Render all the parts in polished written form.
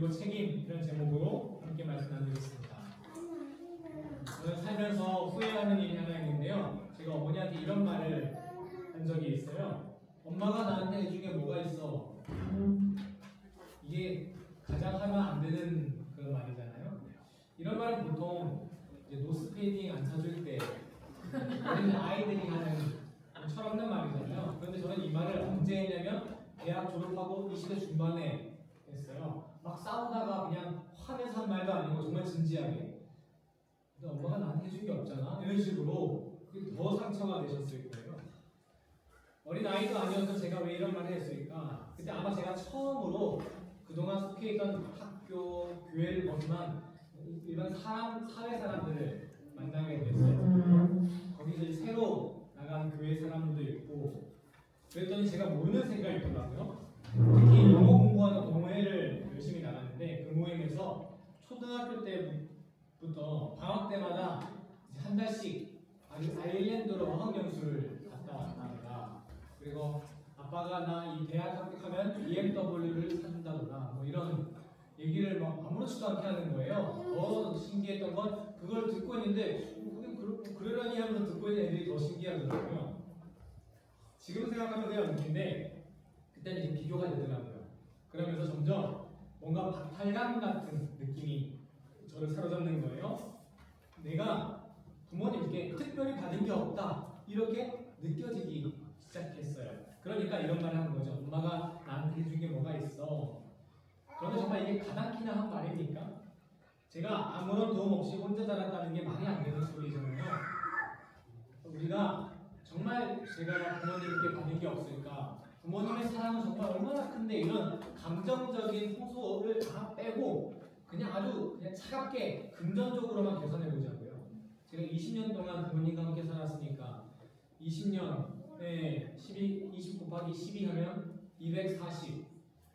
그리고 책임 이런 제목으로 함께 말씀 나누겠습니다. 저는 살면서 후회하는 일이 하나 있는데요. 제가 어머니한테 이런 말을 한 적이 있어요. 엄마가 나한테 해준 게 뭐가 있어? 이게 가장 하면 안 되는 그런 말이잖아요. 이런 말은 보통 이제 노스페이딩 안 사줄 때 어린 아이들이 하는 철없는 말이잖아요. 그런데 저는 이 말을 언제 했냐면 대학 졸업하고 20대 중반에 했어요. 막 싸우다가 그냥 화내서 한 말도 아니고 정말 진지하게 근데 엄마가 나한테 해준 게 없잖아 이런 식으로 그게 더 상처가 되셨을 거예요. 어린 아이도 아니어서 제가 왜 이런 말을 했을까? 그때 아마 제가 처음으로 그동안 속해 있던 학교, 교회를 벗어난 일반 사회 사람들을 만나게 됐어요. 거기서 이제 새로 나간 교회 사람들도 있고 그랬더니 제가 모르는 생각이 있더라고요. 특히 영어 공부하는 동호회를 열심히 나갔는데 그 모임에서 초등학교 때부터 방학 때마다 이제 한 달씩 아일랜드로 어학연수를 갔다 왔다더라. 그리고 아빠가 나 이 대학 합격하면 BMW를 사준다더라. 뭐 이런 얘기를 막 아무렇지도 않게 하는 거예요. 더 신기했던 건 그걸 듣고 있는데 그러려니 하면서 듣고 있는 애들이 더 신기하더라고요. 지금 생각하면 그냥 웃긴데 그때는 이제 비교가 되더라고요. 그러면서 점점 뭔가 박탈감 같은 느낌이 저를 사로잡는 거예요. 내가 부모님께 특별히 받은 게 없다 이렇게 느껴지기 시작했어요. 그러니까 이런 말을 하는 거죠. 엄마가 나한테 해준 게 뭐가 있어. 그런데 정말 이게 가당키나 한 말입니까? 제가 아무런 도움 없이 혼자 자랐다는 게 말이 안 되는 소리잖아요. 우리가 정말 제가 부모님께 받은 게 없을까? 부모님의 사랑은 정말 얼마나 큰데 이런 감정적인 호소를 다 빼고 그냥 아주 그냥 차갑게 금전적으로만 계산해 보자고요. 제가 20년 동안 부모님과 함께 살았으니까 20년에 20 곱하기 12 하면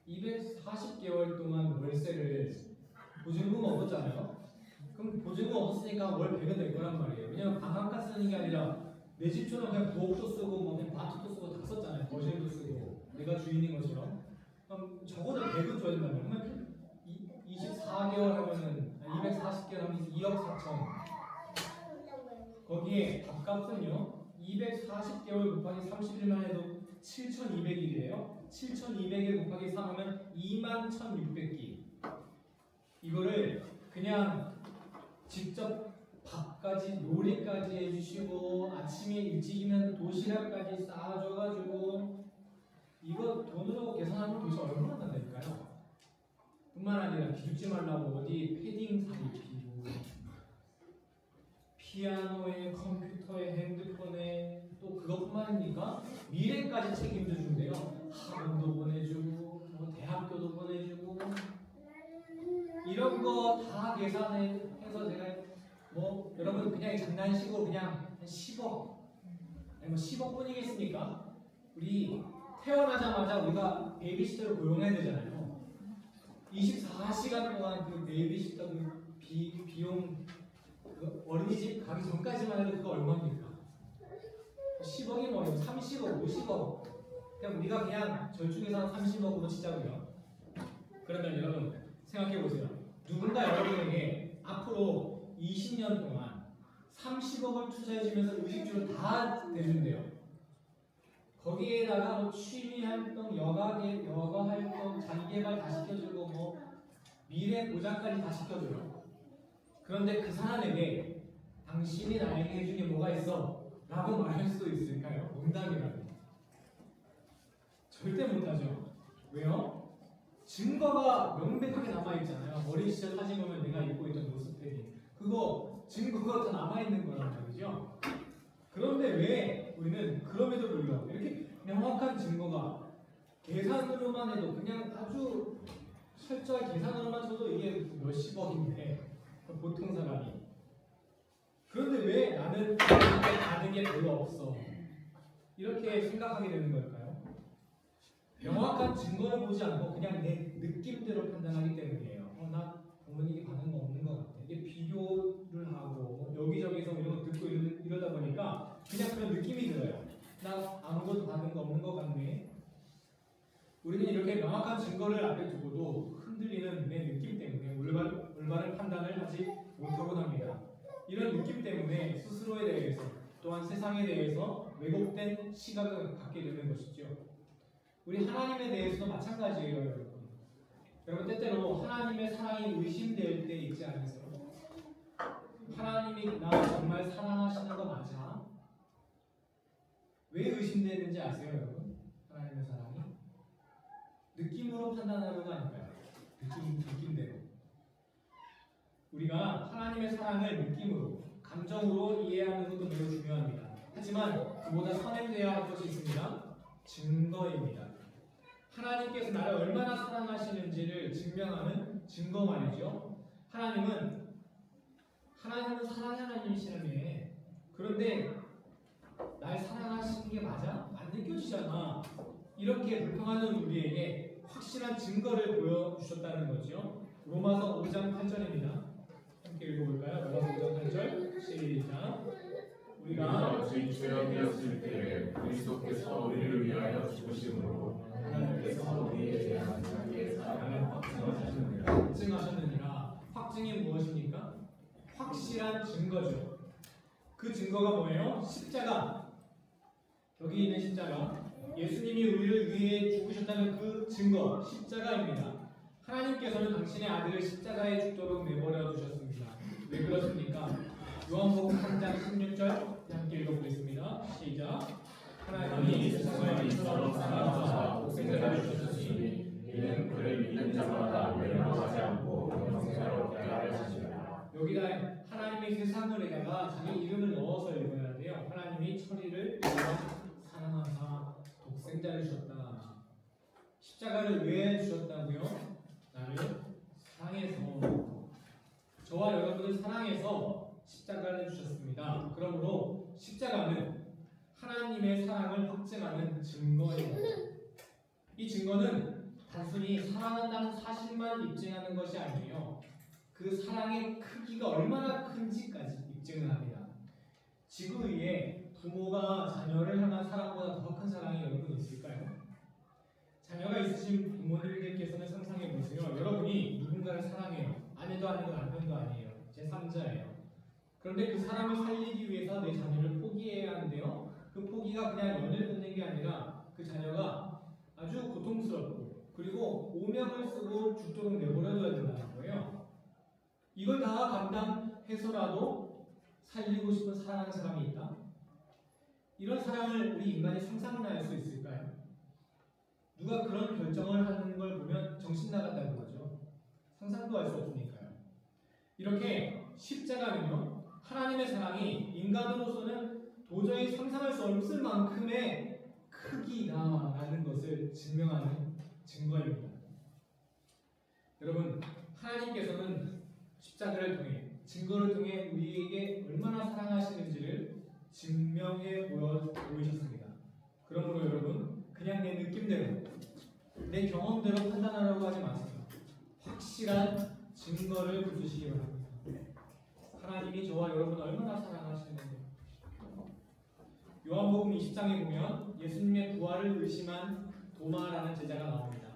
240개월 동안 월세를 보증금 없었잖아요. 그럼 보증금 없었으니까 월 100은 낼 거란 말이에요. 왜냐면 방학간 쓰는 게 아니라 내 집처럼 그냥 부엌도 쓰고 뭐 그냥 마트도 쓰고 다 썼잖아요. 거실도 쓰고 내가 주인인 것처럼. 그럼 적어도 100은 줘야 된단 말이에요. 그러면 24개월 하면은 240개월 하면 2억 4천. 거기에 밥값은요 240개월 곱하기 30일만 해도 7,200일이에요. 7,200일 곱하기 3 하면 21,600일. 이거를 그냥 직접 밥까지 요리까지 해주시고 아침에 일찍이면 도시락까지 싸줘가지고 이거 돈으로 계산하면 도대체 얼마나 된다니까요? 뿐만 아니라 기죽지 말라고 어디 패딩 사 입히고 피아노에 컴퓨터에 핸드폰에 또 그것뿐만 아니라 미래까지 책임져 준대요. 학원도 보내주고 뭐 대학교도 보내주고 이런 거 다 계산해서 제가 뭐 여러분 그냥 장난식으로 그냥 한 10억 아니 뭐 10억뿐이겠습니까? 우리 태어나자마자 우리가 베이비시터를 고용해야 되잖아요. 24시간 동안 그 베이비시터 그 비용 그 어린이집 가기 전까지만 해도 그거 얼마입니까? 10억이 뭐예요? 30억, 50억 그냥 우리가 그냥 절충해서 30억으로 치자고요. 그러면 여러분 생각해보세요. 누군가 여러분에게 앞으로 20년 동안 30억을 투자해주면서 의식주를 다 대준대요. 거기에다가 뭐 취미활동, 여가활동, 자기개발 다 시켜주고 뭐 미래 보장까지 다 시켜줘요. 그런데 그 사람에게 당신이 나에게 해준 게 뭐가 있어? 라고 말할 수 있을까요? 농담이라고. 절대 못하죠. 왜요? 증거가 명백하게 남아있잖아요. 어린 시절 사진 보면 내가 입고 있던 노스패딩 그거 증거가 다 남아있는 거란 말이죠. 그런데 왜 우리는 그럼에도 불구하고 이렇게 명확한 증거가 계산으로만 해도 그냥 아주 철저하게 계산으로만 쳐도 이게 몇십억인데 보통 사람이 그런데 왜 나는 받은 게 별로 없어 이렇게 생각하게 되는 걸까요? 명확한 증거를 보지 않고 그냥 내 느낌대로 판단하기 때문이에요. 나 부모님이 받은 거 없는 것 같아. 이게 비교를 하고 여기저기서 이런 거 듣고 이러다 보니까 그냥 그런 느낌이 들어요. 나 아무것도 받은 거 없는 것 같네. 우리는 이렇게 명확한 증거를 앞에 두고도 흔들리는 내 느낌 느낌 때문에 스스로에 대해서 또한 세상에 대해서 왜곡된 시각을 갖게 되는 것이죠. 우리 하나님에 대해서도 마찬가지예요, 여러분. 여러분 때때로 하나님의 사랑이 의심될 때 있지 않으세요? 하나님이 나 정말 사랑하시는 거 맞아? 왜 의심되는지 아세요, 여러분? 하나님의 사랑이 느낌으로 판단하는 거 아닐까요? 느낌대로. 우리가 하나님의 사랑을 느낌으로, 감정으로 이해하는 것도 매우 중요합니다. 하지만 그보다 선행되어야 할 것이 있습니다. 증거입니다. 하나님께서 나를 얼마나 사랑하시는지를 증명하는 증거 말이죠. 하나님은 사랑의 하나님이시라며. 그런데 날 사랑하시는 게 맞아? 안 느껴지잖아. 이렇게 불평하는 우리에게 확실한 증거를 보여주셨다는 거죠. 로마서 5장 8절입니다. 함께 읽어볼까요? 로마서 5장 8절 시작. 우리가 아직 죄악이었을 때에 그리스도께서 우리를 위하여 죽으심으로 하나님께서 우리에 대한 자기의 사랑을 확증하셨느니라. 확증이 무엇입니까? 확실한 증거죠. 그 증거가 뭐예요? 십자가. 여기 있는 십자가. 예수님이 우리를 위해 죽으셨다는 그 증거, 십자가입니다. 하나님께서는 당신의 아들을 십자가에 죽도록 내버려 두셨습니다. 왜 그렇습니까? 요한복음 3장 16절 함께 읽어보겠습니다. 시작. 하나님이 세상을 이처럼 사랑하사 독생자를 주셨으니 이는 그를 믿는 자마다 멸망하지 않고 영생을 얻게 하려 하시니라. 여기다 하나님이 세상을에다가 자기 이름을 넣어서 읽어야 돼요. 하나님이 천리를 사랑하사 독생자를 주셨다. 십자가를 왜 주셨다고요? 나를 사랑해서, 저와 여러분을 사랑해서 십자가를 주셨습니다. 그러므로 십자가는 하나님의 사랑을 확증하는 증거입니다. 이 증거는 단순히 사랑한다는 사실만 입증하는 것이 아니에요. 그 사랑의 크기가 얼마나 큰지까지 입증을 합니다. 지구 위에 부모가 자녀를 향한 사랑보다 더 큰 사랑이 여러분 있을까요? 자녀가 있으신 부모님들께서는 상상해 보세요. 여러분이 누군가를 사랑해요. 아내도 아니고 남편도 아니에요. 제3자예요. 그런데 그 사람을 살리기 위해서 내 자녀를 포기해야 하는데요. 그 포기가 그냥 연을 끊는 게 아니라 그 자녀가 아주 고통스럽고 그리고 오명을 쓰고 죽도록 내버려둬야 된다는 거예요. 이걸 다 감당해서라도 살리고 싶은 사랑하는 사람이 있다? 이런 사랑을 우리 인간이 상상이나 할 수 있을까요? 누가 그런 결정을 하는 걸 보면 정신 나간다고 하죠. 상상도 할 수 없으니까요. 이렇게 십자가는요, 하나님의 사랑이 인간으로서는 도저히 상상할 수 없을 만큼의 크기다라는 것을 증명하는 증거입니다. 여러분, 하나님께서는 십자가를 통해, 증거를 통해 우리에게 얼마나 사랑하시는지를 증명해 보이셨습니다. 그러므로 여러분, 그냥 내 느낌대로, 내 경험대로 판단하려고 하지 마세요. 확실한 증거를 붙이시기 바랍니다. 하나님이 저와 여러분을 얼마나 사랑하시는지. 요한복음 20장에 보면 예수님의 부활을 의심한 도마라는 제자가 나옵니다.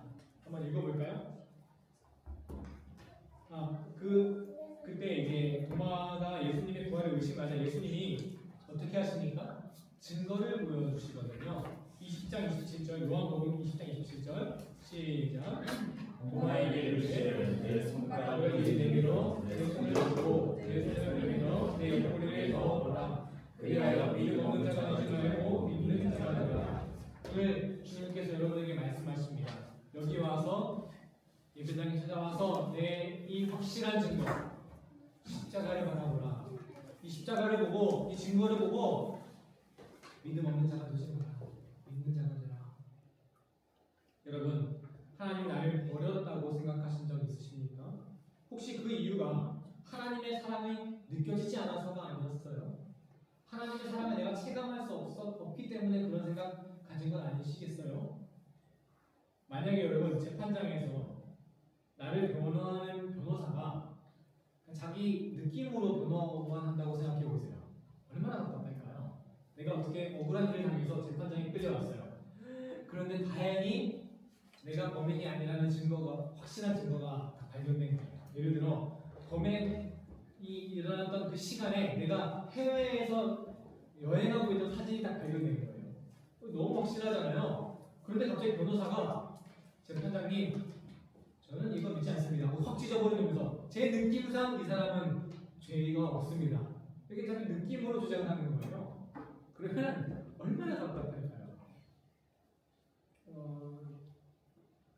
한번 읽어볼까요? 그때 이제 도마가 예수님의 부활을 의심하자 예수님이 어떻게 하십니까? 증거를 보여주시거든요. 20장 27절, 요한복음 20장 27절 시작. 도마에게 이르시되 내 손가락을 내밀어 내 손을 보고 내 손을 내밀어 내 옆구리를 넣어보라. 그리하여 믿음 없는 자가 되지 말고 믿는 자가 되라. 오늘 주님께서 여러분에게 말씀하십니다. 여기 와서 예배당에 찾아와서 내 이 확실한 증거, 십자가를 바라보라. 이 십자가를 보고 이 증거를 보고 믿음 없는 자가 되지 마라. 믿는 자가 되라. 여러분, 하나님 나를 버렸다고 생각하신 적 있으십니까? 혹시 그 이유가 하나님의 사랑이 느껴지지 않아서가 아니었어요? 하나님의 사랑을 내가 체감할 수 없기 때문에 그런 생각 가진 건 아니시겠어요? 만약에 여러분 재판장에서 나를 변호하는 변호사가 자기 느낌으로 변호만 한다고 생각해 보세요. 얼마나 답답할까요? 내가 어떻게 억울한 일을 당해서 재판장에 끌려왔어요. 그런데 다행히 내가 범인이 아니라는 증거가, 확실한 증거가 발견된 거예요. 예를 들어 범행 일어났던 그 시간에 내가 해외에서 여행하고 있던 사진이 딱 발견된 거예요. 너무 확실하잖아요. 그런데 갑자기 변호사가 재판장님, 저는 이거 믿지 않습니다 하고 확 찢어버리면서 제 느낌상 이 사람은 죄가 없습니다. 이렇게 자기 느낌으로 주장하는 거예요. 그러면 얼마나 답답할까요?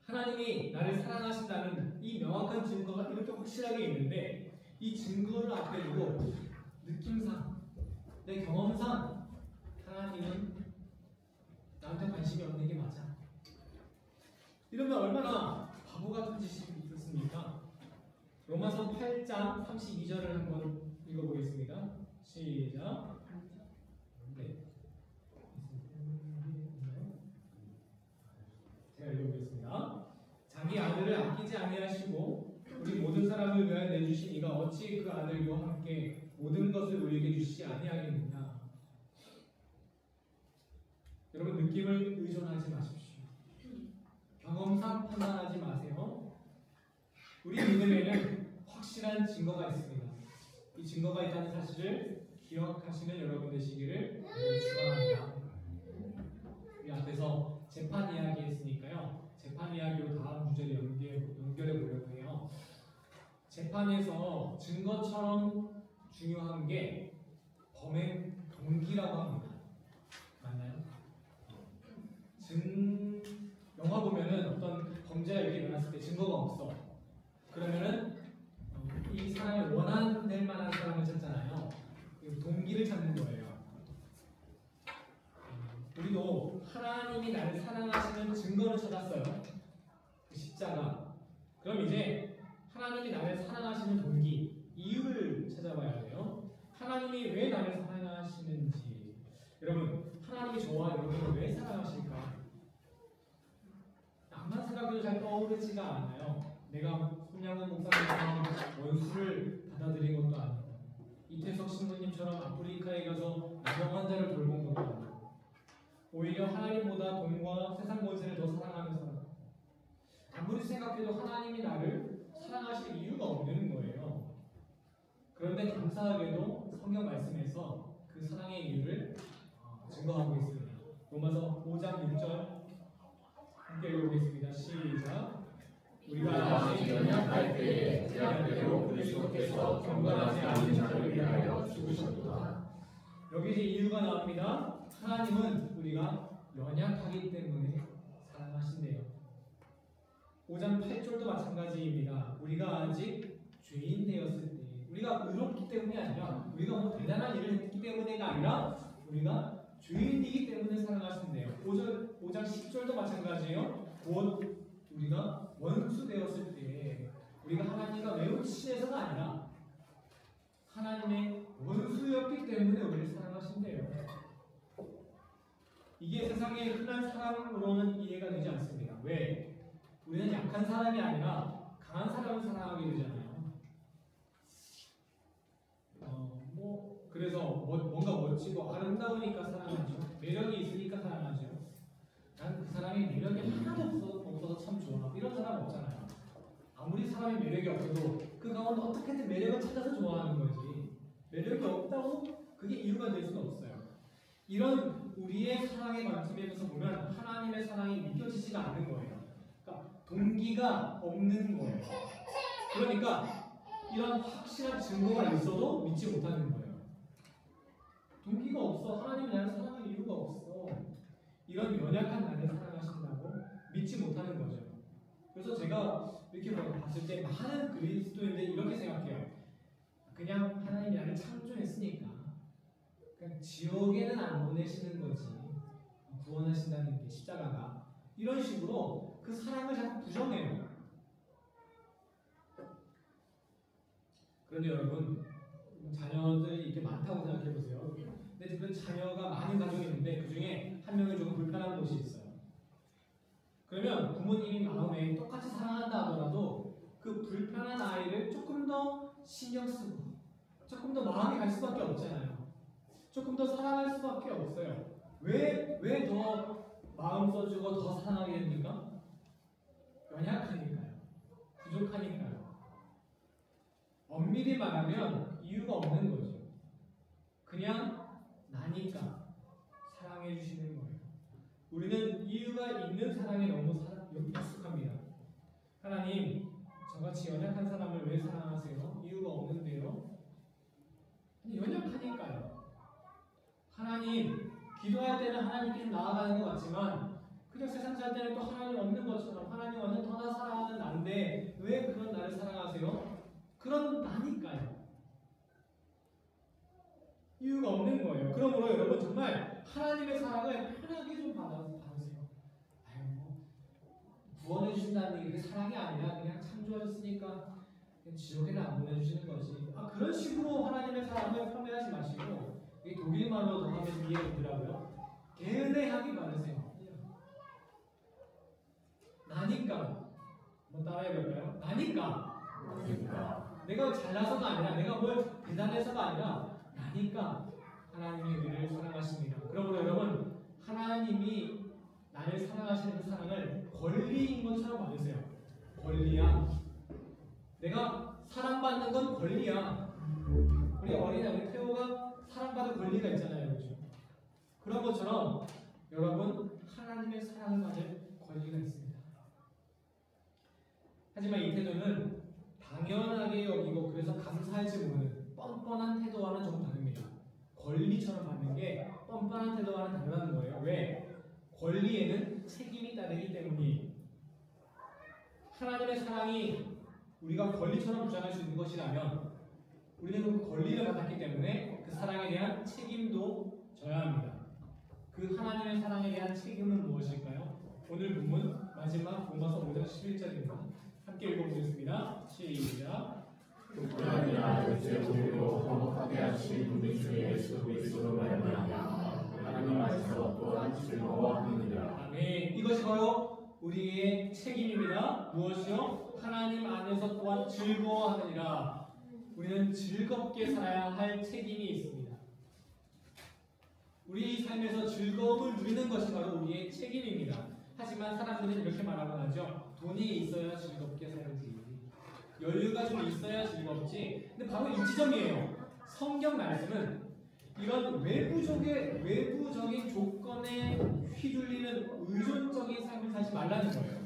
하나님이 나를 사랑하신다는 이 명확한 증거가 이렇게 확실하게 있는데 이 증거를 앞에 두고 느낌상, 내 경험상 하나님은 나한테 관심이 없는 게 맞아. 이러면 얼마나 바보 같은 짓이 있었습니까? 로마서 8장 32절을 한번 읽어보겠습니다. 시작. 네. 제가 읽어보겠습니다. 자기 아들을 아끼지 아니하시고 우리 모든 사람을 위하여 내주신 이가 어찌 그 아들과 함께 모든 것을 우리에게 주시지 아니하겠느냐. 여러분, 느낌을 의존하지 마십시오. 경험상 판단하지 마세요. 우리 믿음에는 확실한 증거가 있습니다. 이 증거가 있다는 사실을 기억하시는 여러분 되시기를 축원합니다. 우리 앞에서 재판 이야기 했으니까요. 재판 이야기로 다음 주제를 연결해 보려고 해요. 재판에서 증거처럼 중요한 게 범행 동기라고 합니다. 맞나요? 영화 보면은 어떤 범죄가 이렇게 일어났을 때 증거가 없어. 그러면은 이 사람을 원한될 만한 사람을 찾잖아요. 동기를 찾는 거예요. 우리도 하나님이 나를 사랑하시는 증거를 찾았어요. 그 십자가. 그럼 이제 하나님이 나를 사랑하시는 동기, 이유를 찾아봐야 돼요. 하나님이 왜 나를 사랑하시는지. 여러분, 하나님이 저와 여러분을 왜 사랑하실까? 아무나 생각해도 잘 떠오르지가 않아요. 내가 손양원 목사님처럼 원수를 받아들인 것도 아니고, 이태석 신부님처럼 아프리카에 가서 나병 환자를 돌본 것도 아니고, 오히려 하나님보다 돈과 세상 권세를 더 사랑하는 사람. 아무리 생각해도 하나님이 나를 사랑하실 이유가 없는 거예요. 그런데 감사하게도 성경 말씀에서 그 사랑의 이유를 증거하고 있습니다. 로마서 5장 6절 함께 읽어보겠습니다. 시작. 우리가 아직 연약할 때에 제한대로 그리스도께서 경건하지 않은 자를 위하여 죽으셨도다. 여기 이제 이유가 나옵니다. 하나님은 우리가 연약하기 때문에 사랑하신대요. 5장 8절도 마찬가지입니다. 우리가 아직 죄인 되었을 때, 우리가 의롭기 때문이 아니라, 우리가 뭐 대단한 일을 했기 때문에가 아니라 우리가 죄인이기 때문에 사랑하신대요. 5장 10절도 마찬가지예요. 곧 우리가 원수 되었을 때, 우리가 하나님과 매우 친해서가 아니라 하나님의 원수였기 때문에 우리를 사랑하신대요. 이게 세상의 흔한 사랑으로는 이해가 되지 않습니다. 왜? 우리는 약한 사람이 아니라 강한 사람을 사랑하게 되잖아요. 그래서 뭔가 멋지고 아름다우니까 사랑하죠. 매력이 있으니까 사랑하죠. 난 그 사람이 매력이 하나도 없어서 참 좋아. 이런 사람 없잖아요. 아무리 사람이 매력이 없어도 그 가운데 어떻게든 매력을 찾아서 좋아하는 거지. 매력이 없다고 그게 이유가 될 수는 없어요. 이런 우리의 사랑의 관점에서 보면 하나님의 사랑이 믿겨지지가 않는 거예요. 그러니까 동기가 없는 거예요. 그러니까 이런 확실한 증거가 있어도 믿지 못하는 거예요. 동기가 없어. 하나님이 나를 사랑할 이유가 없어. 이런 연약한 나를 사랑하신다고 믿지 못하는 거죠. 그래서 제가 이렇게 봤을 때 많은 그리스도인들이 이렇게 생각해요. 그냥 하나님이 나를 창조했으니까 그냥 지옥에는 안 보내시는 거지. 구원하신다는 게 십자가가. 이런 식으로 그 사랑을 자꾸 부정해요. 그런데 여러분, 자녀들이 이렇게 많다고 생각해 보세요. 근데 그 자녀가 많은 가족이 있는데 그 중에 한 명이 조금 불편한 곳이 있어요. 그러면 부모님이 마음에 똑같이 사랑한다 하더라도 그 불편한 아이를 조금 더 신경 쓰고 조금 더 마음이 갈 수밖에 없잖아요. 조금 더 사랑할 수밖에 없어요. 왜 더 마음 써주고 더 사랑하게 됩니까? 연약하니까요. 부족하니까요. 엄밀히 말하면 이유가 없는 거죠. 그냥 나니까 사랑해 주시는 거예요. 우리는 이유가 있는 사랑에 너무 익숙합니다. 하나님, 저같이 연약한 사람을 왜 사랑하세요? 이유가 없는데요. 연약하니까요. 하나님, 기도할 때는 하나님께 좀 나아가는 것 같지만 그냥 세상 살 때는 또 하나님 없는 것처럼 하나님 완전 더 사랑하는 나인데 왜 그런 나를 사랑하세요? 그런 나니까요. 이유가 없는 거예요. 그러므로 여러분 정말 하나님의 사랑을 편하게 좀 받으세요. 아유, 뭐 구원해 주신다는 게 사랑이 아니라 그냥 참 좋아졌으니까 지옥에는 안 보내주시는 거지. 그런 식으로 하나님의 사랑을 판매하지 마시고 이 독일말로 더 하면 위에 있더라고요. 개은혜하게 받으세요. 나니까. 한번 따라해볼까요? 나니까. 내가 잘나서가 아니라 내가 뭘 대단해서가 아니라 나니까 하나님이 우리를 사랑하십니다. 그러므로 여러분 하나님이 나를 사랑하시는 그 사랑을 권리인 것처럼 받으세요. 권리야. 내가 사랑받는 건 권리야. 우리 어린아이 태호가 사랑받을 권리가 있잖아요. 그렇죠? 그런 것처럼 여러분 하나님의 사랑을 받을 권리가 있습니다. 하지만 이 태도는 당연하게 여기고 그래서 감사할지 모르는 뻔뻔한 태도와는 좀 다릅니다. 권리처럼 받는 게 뻔뻔한 태도와는 다르다는 거예요. 왜? 권리에는 책임이 따르기 때문이에요. 하나님의 사랑이 우리가 권리처럼 주장할 수 있는 것이라면 우리는 그 권리를 받았기 때문에 그 사랑에 대한 책임도 져야 합니다. 그 하나님의 사랑에 대한 책임은 무엇일까요? 오늘 본문 마지막 로마서 5장 11절입니다. 함께 읽어보겠습니다. 시작. 뿐아니라 이제 우리로 화목하게 하신 우리 주 예수 그리스도로 말미암아 하나님 안에서 또한 즐거워하느니라. 아멘. 이것이 바로 우리의 책임입니다. 무엇이요? 하나님 안에서 또한 즐거워하느니라. 우리는 즐겁게 살아야 할 책임이 있습니다. 우리 삶에서 즐거움을 누리는 것이 바로 우리의 책임입니다. 하지만 사람들은 이렇게 말하곤 하죠. 돈이 있어야 즐겁게 살지. 여유가 좀 있어야 즐겁지. 근데 바로 이 지점이에요. 성경 말씀은 이런 외부적인 조건에 휘둘리는 의존적인 삶을 살지 말라는 거예요.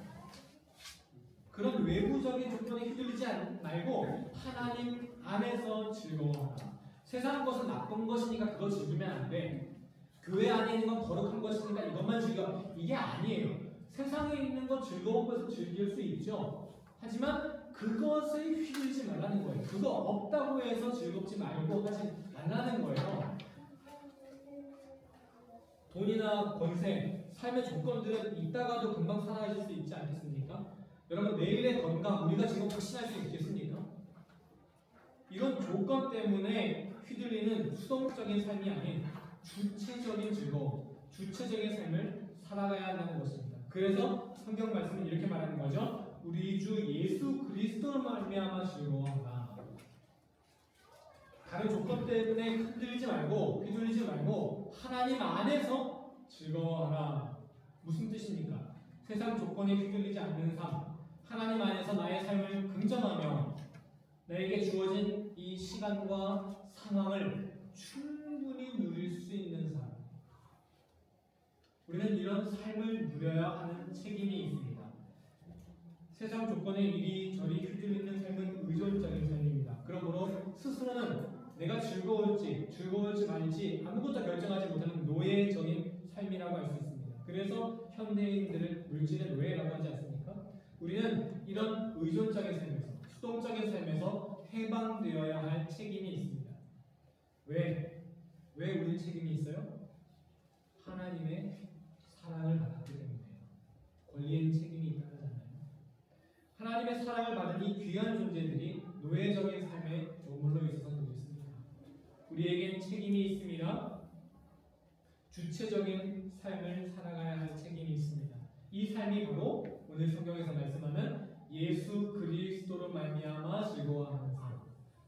그런 외부적인 조건에 휘둘리지 말고 하나님 안에서 즐거워하라. 세상 것은 나쁜 것이니까 그거 즐기면 안 돼. 교회 안에 있는 건 거룩한 것이니까 이것만 즐겨. 이게 아니에요. 세상에 있는 것 즐거운 것을 즐길 수 있죠. 하지만 그것을 휘둘리지 말라는 거예요. 그거 없다고 해서 즐겁지 말고 하지 말라는 거예요. 돈이나 권세, 삶의 조건들은 있다가도 금방 사라질 수 있지 않겠습니까? 여러분 내일의 건강 우리가 지금 확신할 수 있겠습니까? 이런 조건 때문에 휘둘리는 수동적인 삶이 아닌 주체적인 즐거움, 주체적인 삶을 살아가야 한다는 것입니다. 그래서 성경 말씀은 이렇게 말하는 거죠. 우리 주 예수 그리스도로 말미암아 즐거워하라. 다른 조건 때문에 흔들리지 말고 휘둘리지 말고 하나님 안에서 즐거워하라. 무슨 뜻입니까? 세상 조건에 휘둘리지 않는 삶, 하나님 안에서 나의 삶을 긍정하며 나에게 주어진 이 시간과 상황을 충분히 누릴 수 있는 삶. 우리는 이런 삶을 누려야 하는 책임이 있습니다. 세상 조건에 이리저리 휘둘리는 삶은 의존적인 삶입니다. 그러므로 스스로는 내가 즐거울지 말지 아무것도 결정하지 못하는 노예적인 삶이라고 할 수 있습니다. 그래서 현대인들을 물질의 노예라고 하지 않습니까? 우리는 이런 의존적인 삶에서, 수동적인 삶에서 해방되어야 할 책임이 있습니다. 왜 우리 책임이 있어요? 하나님의 사랑을 받았기 때문에요. 권리엔 책임이 있다는 거잖아요. 하나님의 사랑을 받은 이 귀한 존재들이 노예적인 삶에 머물러 있어서 그렇습니다. 우리에겐 책임이 있습니다. 주체적인 삶을 살아가야 할 책임이 있습니다. 이 삶이 바로 오늘 성경에서 말씀하는 예수 그리스도로 말미암아 즐거워하는 삶,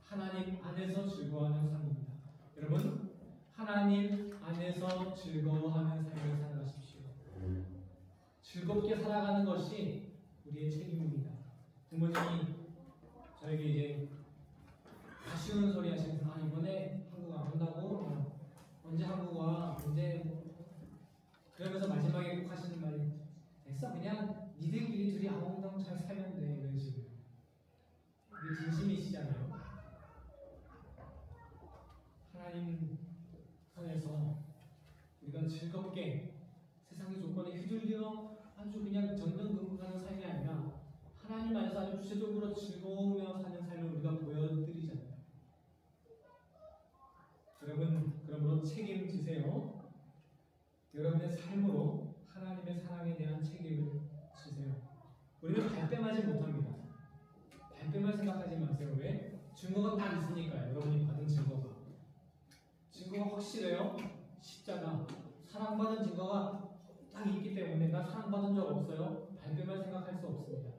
하나님 안에서 즐거워하는 삶입니다. 여러분, 하나님 안에서 즐거워하는 삶을 살아가십시오. 즐겁게 살아가는 것이 우리의 책임입니다. 부모님이 저에게 이제 아쉬운 소리 하시면서 언제 한국와 언제 그러면서 마지막에 꼭 하시는 말이 됐어 그냥 니들끼리 둘이 아웅다웅 잘 살면 돼 이런 식으로 이게 진심이시잖아요. 하나님 편에서 우리가 즐겁게 세상의 조건에 휘둘려 아주 그냥 전전긍긍하는 삶이 아니라 하나님 안에서 아주 구체적으로 즐거우며 사는 삶을 우리가 보여드리잖아요. 여러분 그러므로 책임지세요. 여러분의 삶으로 하나님의 사랑에 대한 책임을 지세요. 우리는 발뺌하지 못합니다. 발뺌할 생각하지 마세요. 왜? 증거가 딱 있으니까요. 여러분이 받은 증거가 확실해요. 십자가 사랑받은 증거가 딱 있기 때문에 나 사랑받은 적 없어요. 발뺌할 생각할 수 없습니다.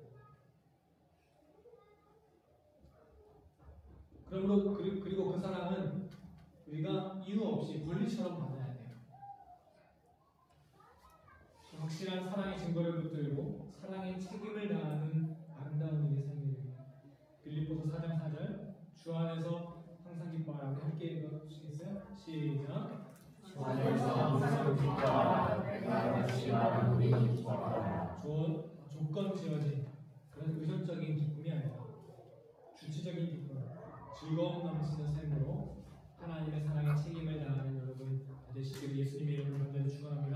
그러므로 그리고 그 사랑은 우리가 이유 없이 권리처럼 받아야 돼요. 확실한 사랑의 증거를 붙들고 사랑의 책임을 다하는 아름다운 우리의 삶이 됩니다. 빌립보서 4장 4절 주 안에서 항상 기뻐하라. 우리 함께 읽어주시겠어요? 시작. 주 안에서 항상 기뻐하라. 내가 다시 말한 우리 기뻐하라. 조건 지어진 그런 의존적인 기쁨이 아니라 주체적인 기쁨, 즐거움 넘치는 삶으로 하나님의 사랑에 책임을 다하는 여러분 되시기를 예수님의 이름으로 축원합니다.